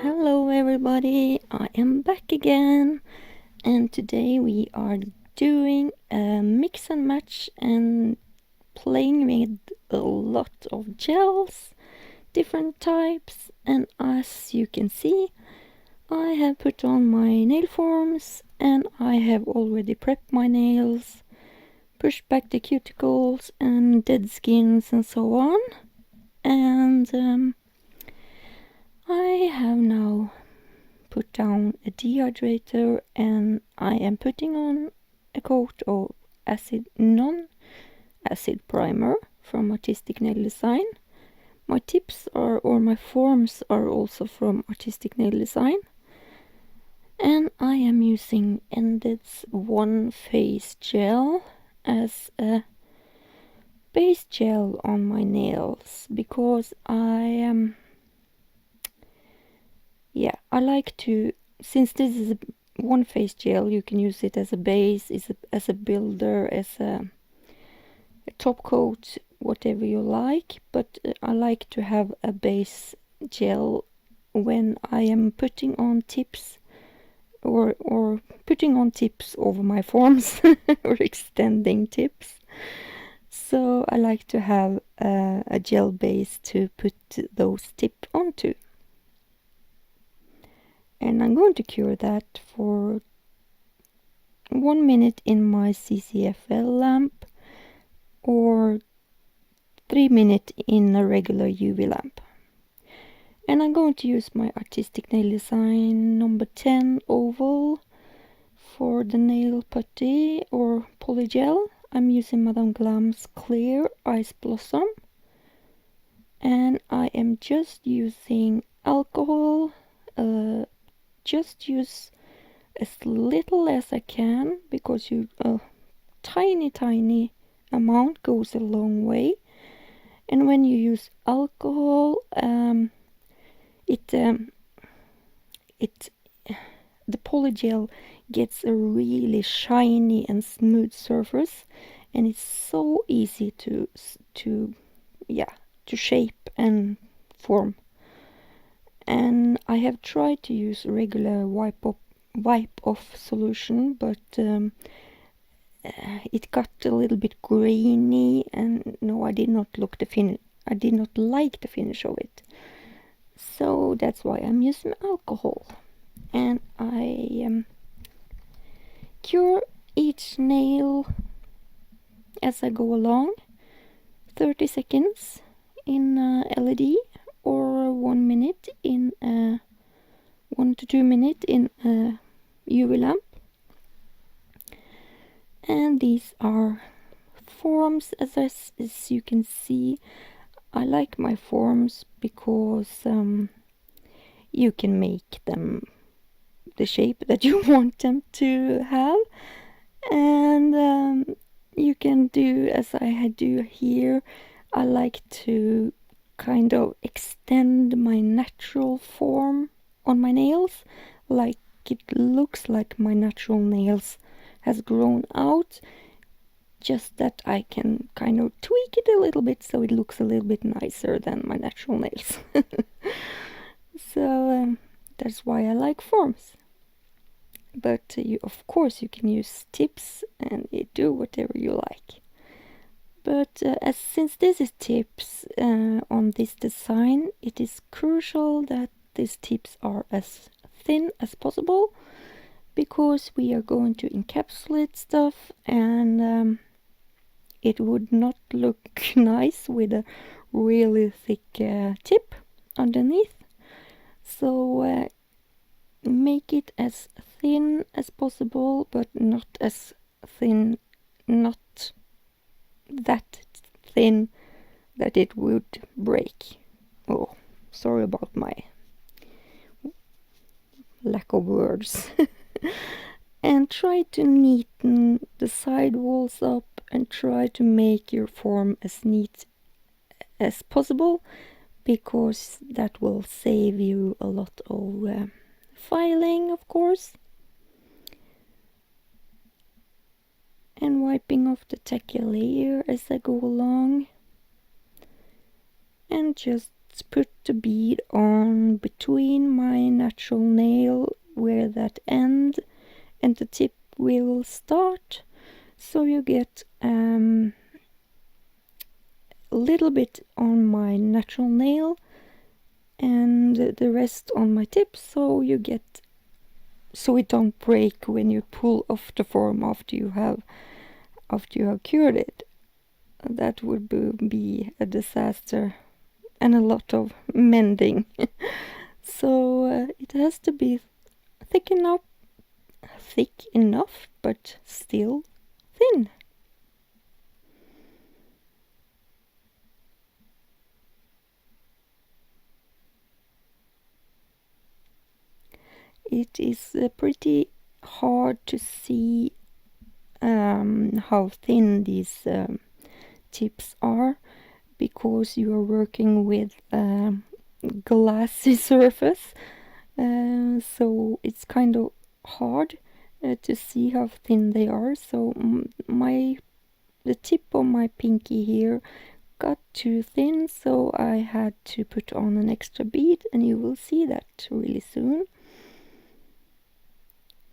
Hello everybody, I am back again, and today we are doing a mix and match and playing with a lot of gels, different types, and as you can see I have put on my nail forms and I have already prepped my nails, pushed back the cuticles and dead skins and so on, and I have now put down a dehydrator and I am putting on a coat of non-acid primer from Artistic Nail Design. My tips are, or my forms are also from Artistic Nail Design. And I am using Nded's One Phase Gel as a base gel on my nails because I like to, since this is a one phase gel, you can use it as a base, as a builder, as a top coat, whatever you like, but I like to have a base gel when I am putting on tips or putting on tips over my forms or extending tips. So I like to have a gel base to put those tips onto. And I'm going to cure that for 1 minute in my CCFL lamp or 3 minutes in a regular UV lamp. And I'm going to use my Artistic Nail Design number 10 oval for the Nailputty or polygel. I'm using Madam Glam's clear Ice Blossom. And I am just using alcohol, just use as little as I can because a tiny amount goes a long way. And when you use alcohol, the polygel gets a really shiny and smooth surface, and it's so easy to shape and form. And I have tried to use regular wipe off solution, but it got a little bit grainy, and no, I did not like the finish of it. So that's why I'm using alcohol, and I cure each nail as I go along. 30 seconds in LED or 1 minute in 1 to 2 minutes in a UV lamp. And these are forms. As you can see, I like my forms because you can make them the shape that you want them to have, and you can do as I do here. I like to kind of extend my natural form on my nails, like it looks like my natural nails has grown out, just that I can kind of tweak it a little bit so it looks a little bit nicer than my natural nails. So that's why I like forms. But of course you can use tips and you do whatever you like. But since this is tips on this design, it is crucial that these tips are as thin as possible, because we are going to encapsulate stuff, and it would not look nice with a really thick tip underneath. So make it as thin as possible, but not as thin, not that thin that it would break. Oh, sorry about my lack of words. And try to neaten the side walls up and try to make your form as neat as possible, because that will save you a lot of filing, of course. And wiping off the tacky layer as I go along, and just just put the bead on between my natural nail where that end and the tip will start, so you get a little bit on my natural nail and the rest on my tip, so it don't break when you pull off the form after you have cured it. That would be a disaster and a lot of mending. So it has to be thick enough, but still thin. It is pretty hard to see how thin these tips are, because you are working with glassy surface, so it's kind of hard to see how thin they are. So the tip of my pinky here got too thin, so I had to put on an extra bead, and you will see that really soon.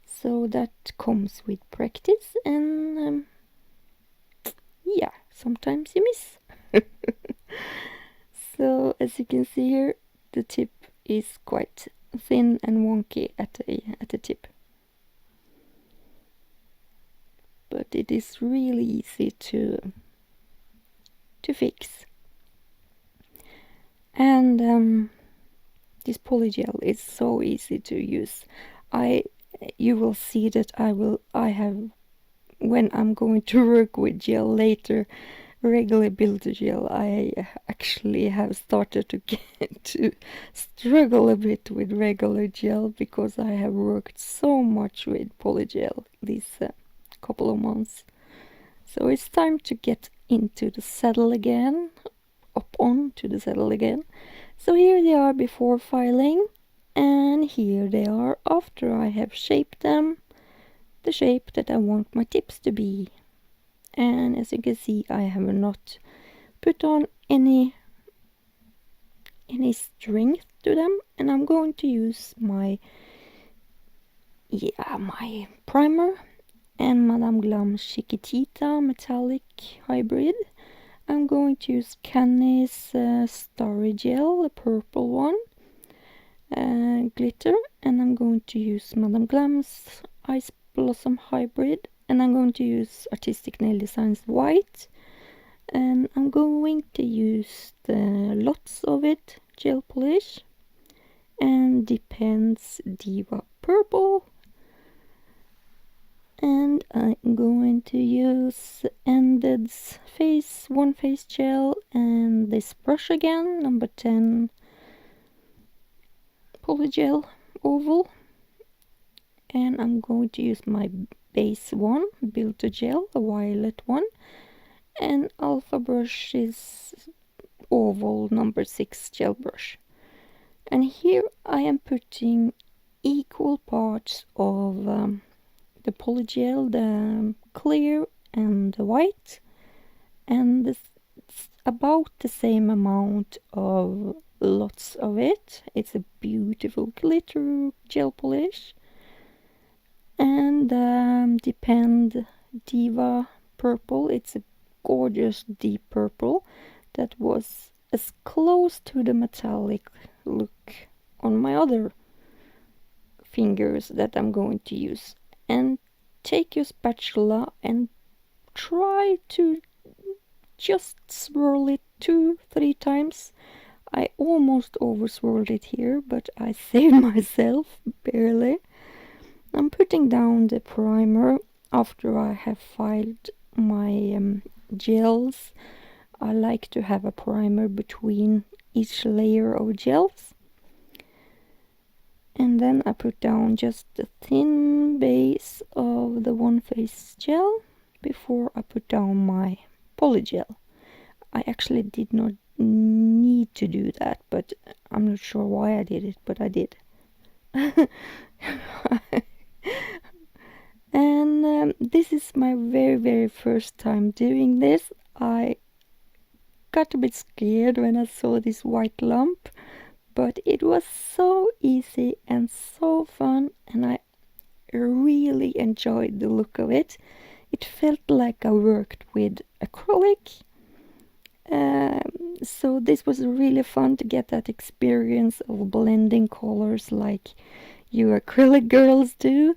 So that comes with practice, and yeah, sometimes you miss. So as you can see here, the tip is quite thin and wonky at the tip, but it is really easy to fix. And this polygel is so easy to use. You will see that I have, when I'm going to work with gel later, regular builder gel, I actually have started to get to struggle a bit with regular gel, because I have worked so much with polygel these couple of months. So it's time to get into the saddle again, up on to the saddle again. So here they are before filing, and here they are after I have shaped them the shape that I want my tips to be. And as you can see, I have not put on any strength to them, and I'm going to use my primer and Madam Glam Chiquitita metallic hybrid. I'm going to use Canni's Starry gel, the purple one, glitter, and I'm going to use Madam Glam's Ice Blossom hybrid, and I'm going to use Artistic Nail Designs white, and I'm going to use lots of it Gelpolish and Depends Diva purple, and I'm going to use Nded's one face gel and this brush again, number 10 polygel oval, and I'm going to use my base one, Builder Gel, the violet one, and Alpha brush is oval number 6 gel brush. And here I am putting equal parts of the polygel, the clear and the white, and it's about the same amount of lots of it. It's a beautiful glitter gel polish. And Depend Diva purple, it's a gorgeous deep purple that was as close to the metallic look on my other fingers that I'm going to use. And take your spatula and try to just swirl it 2-3 times. I almost over swirled it here, but I saved myself barely. I'm putting down the primer after I have filed my gels. I like to have a primer between each layer of gels. And then I put down just the thin base of the one face gel before I put down my polygel. I actually did not need to do that, but I'm not sure why I did it, but I did. And this is my very first time doing this. I got a bit scared when I saw this white lump, but it was so easy and so fun, and I really enjoyed the look of it. It felt like I worked with acrylic. So this was really fun to get that experience of blending colors like you acrylic girls do.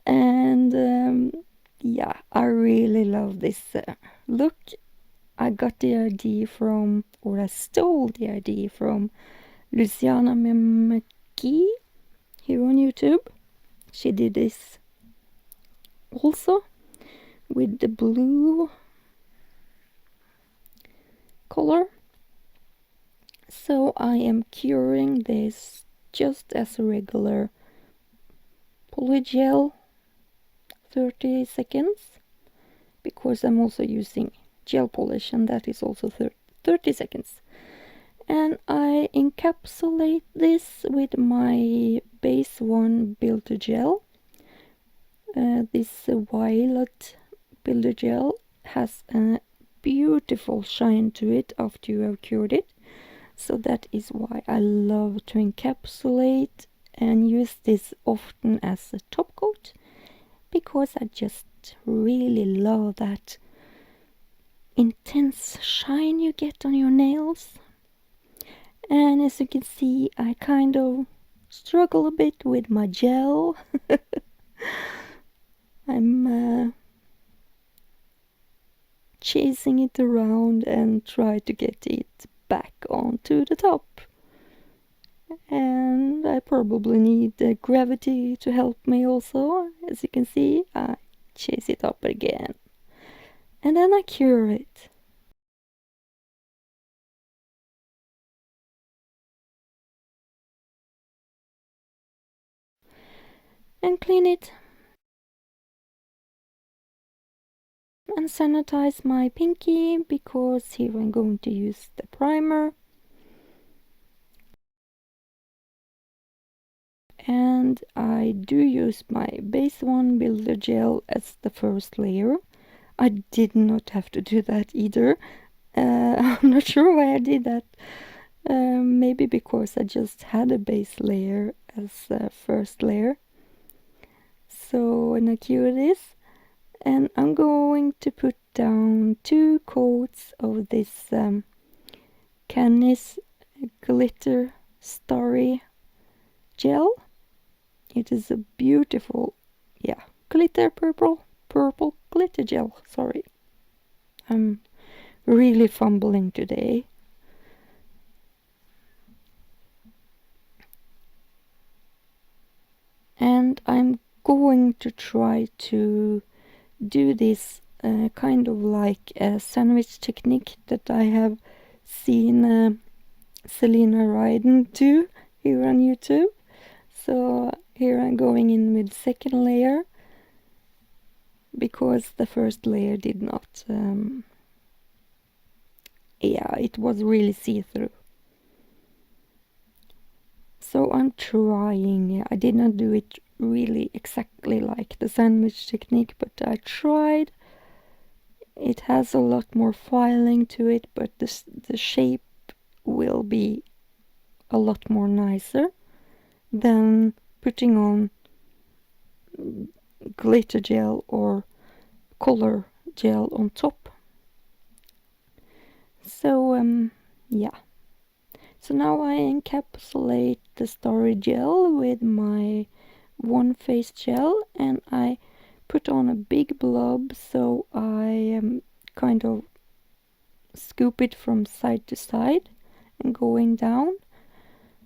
And yeah, I really love this look. I got the idea from, or I stole the idea from Luciana McKee here on YouTube. She did this also with the blue color. So I am curing this just as a regular polygel, 30 seconds, because I'm also using Gelpolish, and that is also 30 seconds. And I encapsulate this with my base 1 builder gel. This violet builder gel has a beautiful shine to it after you have cured it. So that is why I love to encapsulate and use this often as a top coat, because I just really love that intense shine you get on your nails. And as you can see, I kind of struggle a bit with my gel. I'm chasing it around and try to get it back onto the top. And I probably need the gravity to help me also. As you can see, I chase it up again. And then I cure it. And clean it. And sanitize my pinky, because here I'm going to use the primer. And I do use my base 1 builder gel as the first layer. I did not have to do that either. I'm not sure why I did that. Maybe because I just had a base layer as the first layer. So when I cure this, and I'm going to put down 2 coats of this Canni's glitter Starry gel. It is a beautiful, yeah, glitter purple glitter gel. Sorry, I'm really fumbling today. And I'm going to try to do this kind of like a sandwich technique that I have seen Selena Ryden do here on YouTube. So here I'm going in with second layer, because the first layer did not, yeah, it was really see-through. So I'm trying. I did not do it really exactly like the sandwich technique, but I tried. It has a lot more filing to it, but the shape will be a lot more nicer than putting on glitter gel or color gel on top. So yeah. So now I encapsulate the Starry gel with my one face gel, and I put on a big blob, so I kind of scoop it from side to side and going down.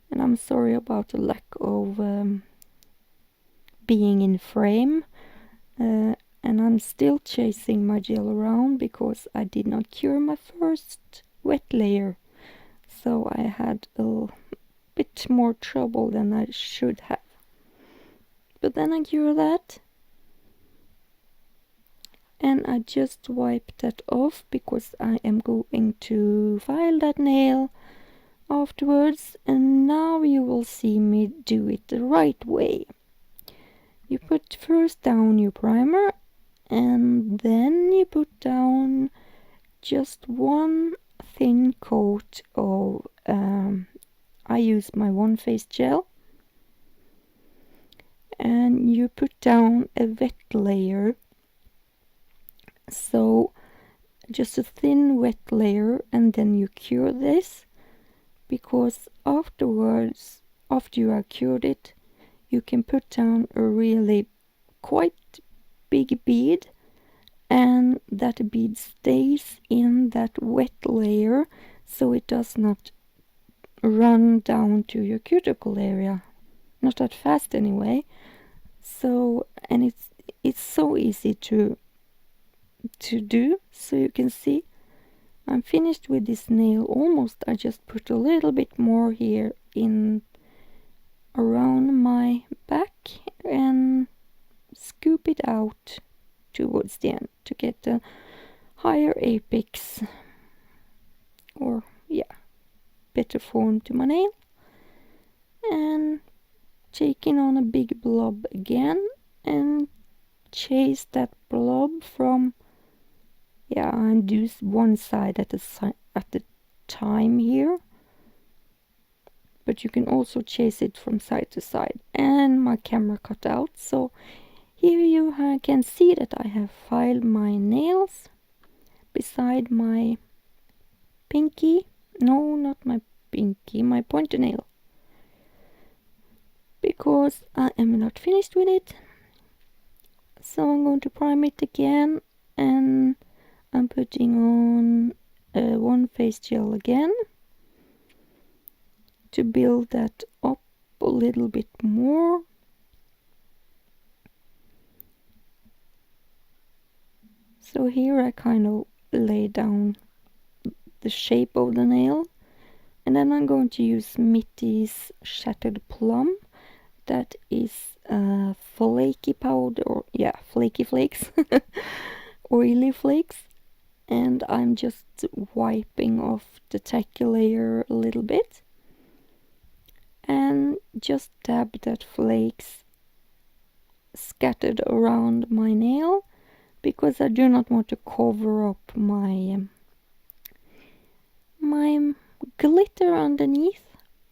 And I'm sorry about the lack of being in frame, and I'm still chasing my gel around because I did not cure my first wet layer, so I had a bit more trouble than I should have. But then I cure that, and I just wipe that off because I am going to file that nail afterwards. And now you will see me do it the right way. You put first down your primer, and then you put down just 1 thin coat of, I use my One Face gel, and you put down a wet layer, so just a thin wet layer, and then you cure this, because afterwards, after you have cured it, you can put down a really quite big bead, and that bead stays in that wet layer, so it does not run down to your cuticle area, not that fast anyway. So, and it's so easy to do. So you can see I'm finished with this nail almost. I just put a little bit more here in around my back and scoop it out towards the end to get a higher apex, or yeah, better form to my nail. And taking on a big blob again and chase that blob from, yeah, and do one side at a time here, but you can also chase it from side to side. And my camera cut out, so here you can see that I have filed my nails beside my pinky, no, not my pinky, my pointer nail, because I am not finished with it. So I'm going to prime it again, and I'm putting on a One Face gel again to build that up a little bit more. So here I kind of lay down the shape of the nail, and then I'm going to use Mitty's Shattered Plum. That is flaky powder, or yeah, flaky flakes, oily flakes, and I'm just wiping off the tacky layer a little bit and just dab that flakes scattered around my nail, because I do not want to cover up my my glitter underneath.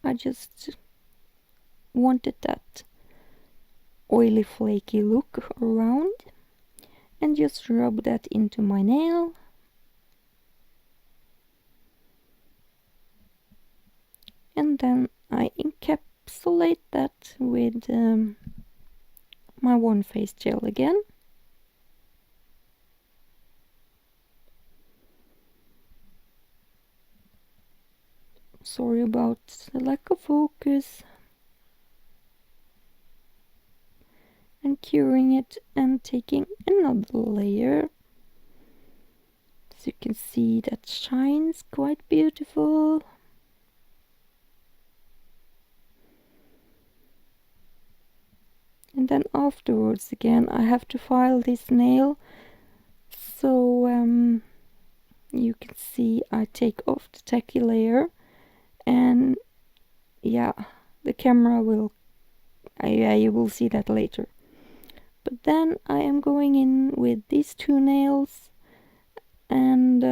I just wanted that oily flaky look around, and just rub that into my nail. And then I encapsulate that with my One Face gel again. Sorry about the lack of focus. And curing it and taking another layer, so you can see that shines quite beautiful. And then afterwards again I have to file this nail, so you can see I take off the tacky layer, and yeah, the camera will, yeah, you will see that later. But then I am going in with these two nails, and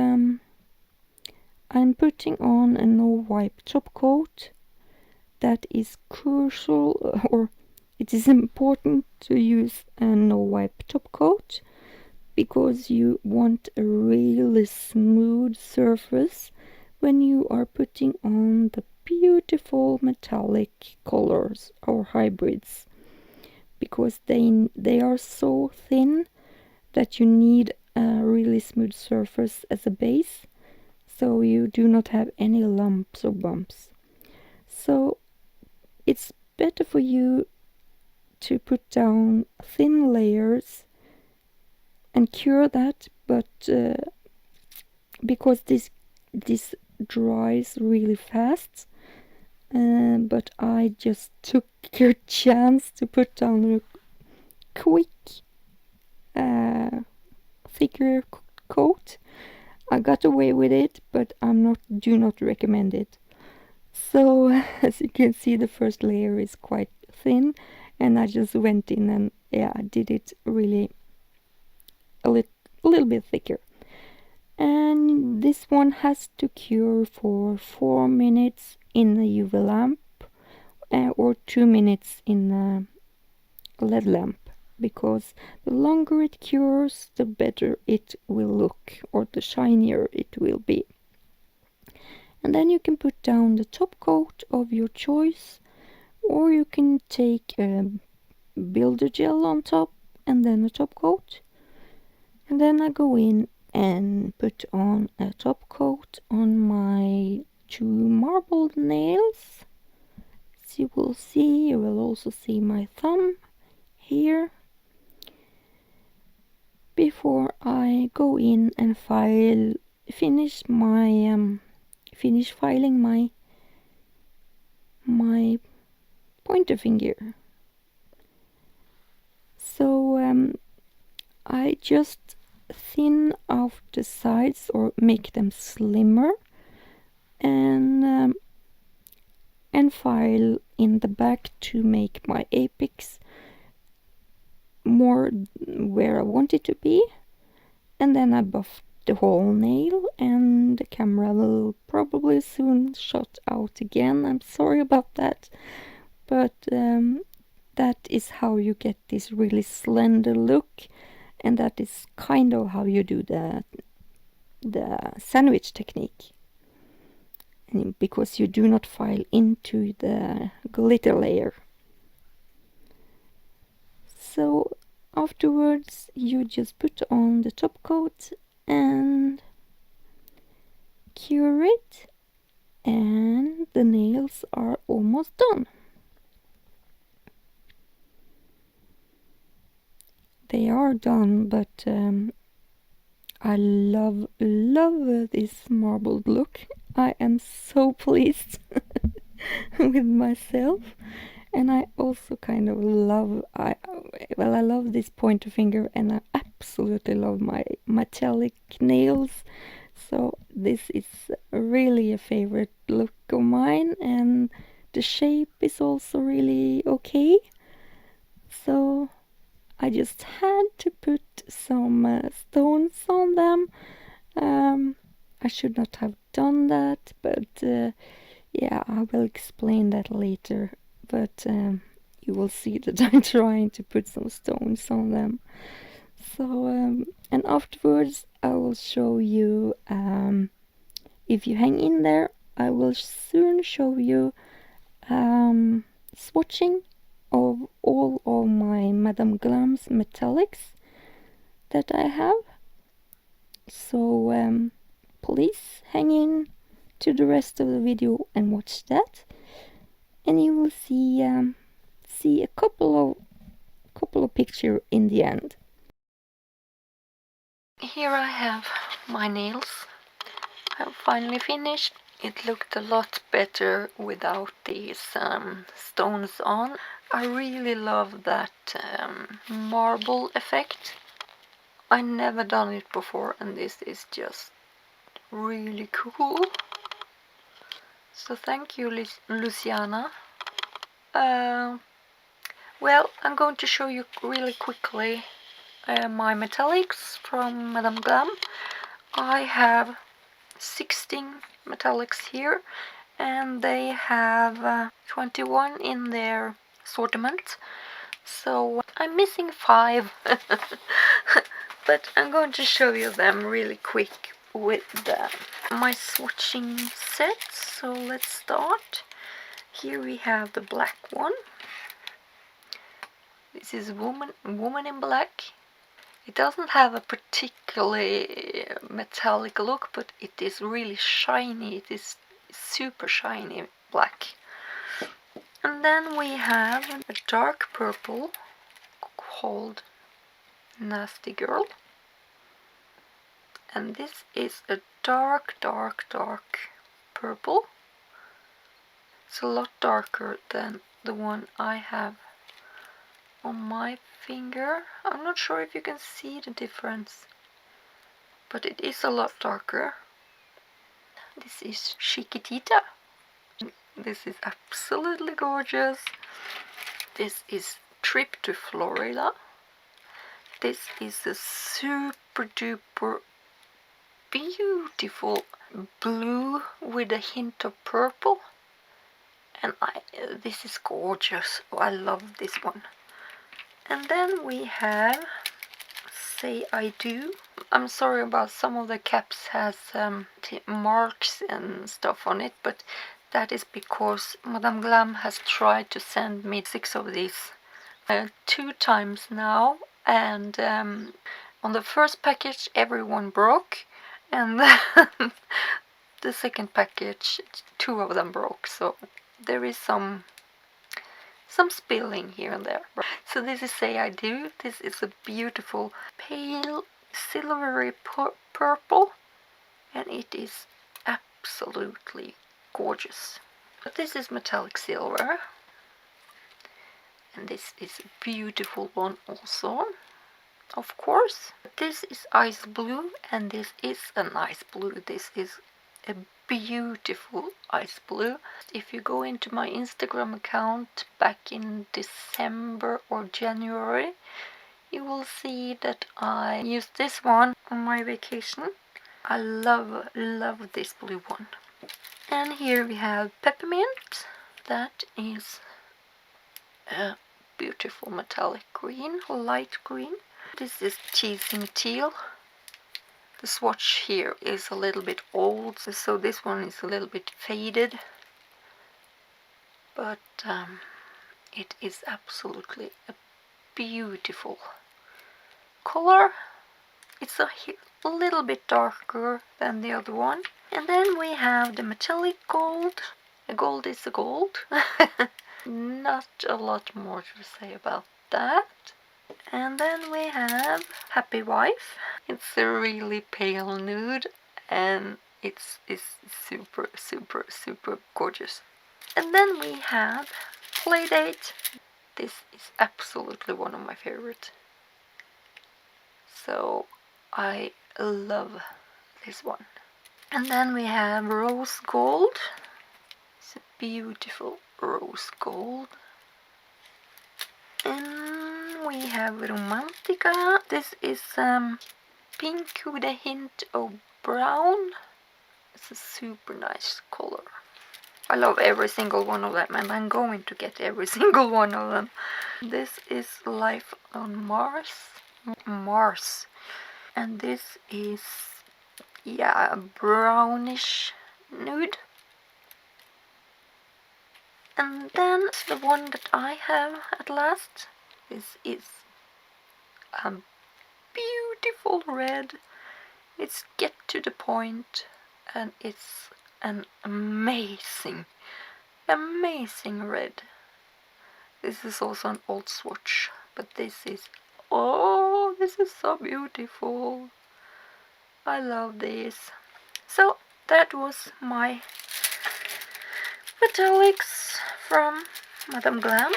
I'm putting on a no wipe top coat. That is crucial, or it is important to use a no wipe top coat, because you want a really smooth surface when you are putting on the beautiful metallic colors or hybrids, because they are so thin that you need a really smooth surface as a base, so you do not have any lumps or bumps. So it's better for you to put down thin layers and cure that, but because this dries really fast, but I just took a chance to put down a quick thicker coat. I got away with it, but do not recommend it. So as you can see, the first layer is quite thin, and I just went in and I did it really a little bit thicker. and this one has to cure for 4 minutes in the UV lamp or 2 minutes in the LED lamp, because the longer it cures, the better it will look, or the shinier it will be. And then you can put down the top coat of your choice, or you can take a builder gel on top and then a top coat. And then I go in and put on a top coat on my 2 marbled nails. As you will see, you will also see my thumb here, before I go in and finish filing my pointer finger. So I just thin out the sides or make them slimmer, and file in the back to make my apex more where I want it to be. And then I buff the whole nail, and the camera will probably soon shut out again. I'm sorry about that, but that is how you get this really slender look, and that is kind of how you do the sandwich technique, and because you do not file into the glitter layer. So afterwards you just put on the top coat and cure it, and the nails are almost done. They are done, but I love this marbled look. I am so pleased with myself, and I also kind of love I love this pointer finger, and I absolutely love my metallic nails. So this is really a favorite look of mine, and the shape is also really okay. So I just had to put some stones on them. I should not have done that, but yeah, I will explain that later. But you will see that I'm trying to put some stones on them. So, and afterwards I will show you, if you hang in there, I will soon show you swatching of all of my Madam Glam's metallics that I have. So please hang in to the rest of the video and watch that, and you will see a couple of pictures in the end. Here I have my nails. I'm finally finished. It looked a lot better without these stones on. I really love that marble effect. I never done it before, and this is just really cool. So thank you, Luciana. Well, I'm going to show you really quickly my metallics from Madam Glam. I have 16 metallics here, and they have 21 in their assortment. So I'm missing 5. But I'm going to show you them really quick with my swatching set. So let's start. Here we have the black one. This is woman in black. It doesn't have a particularly metallic look, but it is really shiny. It is super shiny black. And then we have a dark purple called Nasty Girl. And this is a dark purple. It's a lot darker than the one I have on my finger. I'm not sure if you can see the difference, but it is a lot darker. This is Chiquitita. This is absolutely gorgeous. This is Trip to Florida. This is a super duper beautiful blue with a hint of purple. And this is gorgeous. Oh, I love this one. And then we have Say I Do. I'm sorry about some of the caps has marks and stuff on it, but that is because Madam Glam has tried to send me 6 of these 2 times now, and on the first package everyone broke, and the second package 2 of them broke, so there is some spilling here and there. So this is Say I Do. This is a beautiful pale silvery purple, and it is absolutely gorgeous. But this is metallic silver, and this is a beautiful one also, of course. This is ice blue, and this is an ice blue. This is a beautiful ice blue. If you go into my Instagram account back in December or January, you will see that I used this one on my vacation. I love this blue one. And here we have Peppermint. That is a beautiful metallic green, light green. This is Teasing Teal. The swatch here is a little bit old, so this one is a little bit faded, but it is absolutely a beautiful color. It's a little bit darker than the other one. And then we have the metallic gold. A gold is a gold. Not a lot more to say about that. And then we have Happy Wife. It's a really pale nude, and it's super gorgeous. And then we have Playdate. This is absolutely one of my favorites. So I love this one. And then we have Rose Gold. It's a beautiful rose gold. And we have Romantica. This is pink with a hint of brown. It's a super nice color. I love every single one of them, and I'm going to get every single one of them. This is Life on Mars. And this is, yeah, a brownish nude. And then the one that I have at last. This is a beautiful red. It's get to the point, and it's an amazing red. This is also an old swatch, but this is, oh, this is so beautiful. I love this. So that was my metallics from Madam Glam.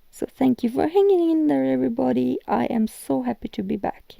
So thank you for hanging in there, everybody. I am so happy to be back.